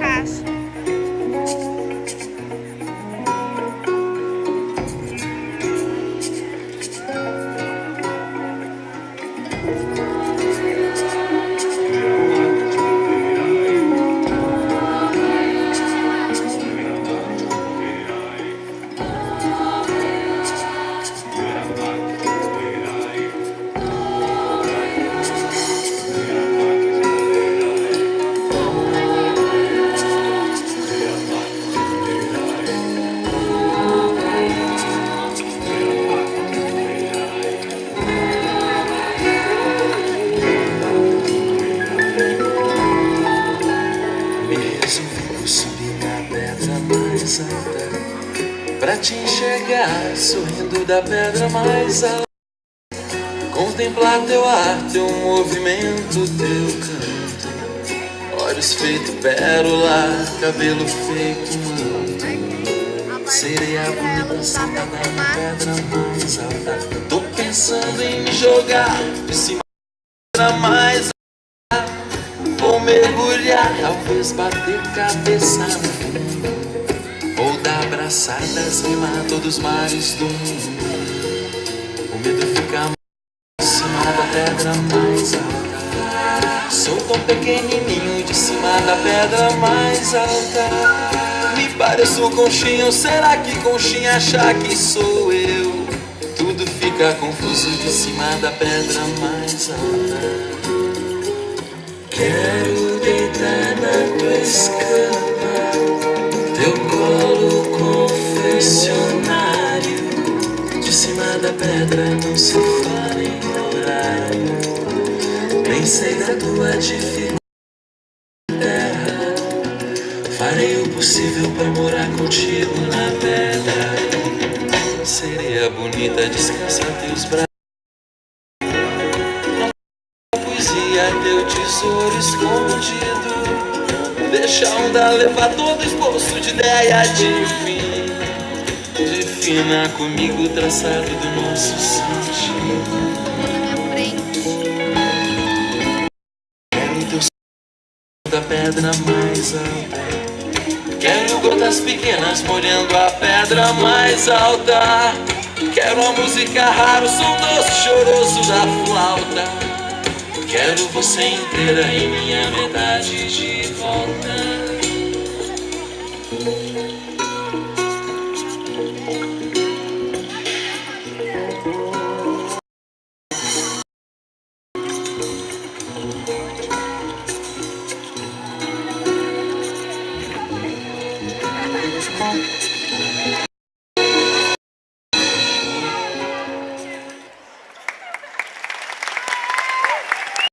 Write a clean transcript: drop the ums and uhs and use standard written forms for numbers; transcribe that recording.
caixa. Pra te enxergar, sorrindo da pedra mais alta, contemplar teu ar, teu movimento, teu canto, olhos feito pérola, cabelo feito manto, sereia bonita sentada na pedra mais alta. Tô pensando em me jogar de cima da pedra mais alta, vou mergulhar, talvez bater cabeça no fundo, ou dar abraçadas, rimar todos os mares do mundo. O medo fica em cima da pedra mais alta. Sou tão pequenininho de cima da pedra mais alta. Me pareço conchinho, será que conchinha achar que sou eu? Tudo fica confuso de cima da pedra mais alta. Quero deitar na tua escama, teu colo confessionário, de cima da pedra não se fala em horário. Pensei na tua dificuldade terra, farei o possível pra morar contigo na pedra. Seria bonita descansar teus braços, na poesia teu tesouro escondido, deixa a onda levar todo esboço de ideia defina comigo o traçado do nosso sentido. Quero teu som da pedra mais alta, quero gotas pequenas molhando a pedra mais alta, quero a música rara, o som doce choroso da flauta. Quero você inteira em minha metade de volta.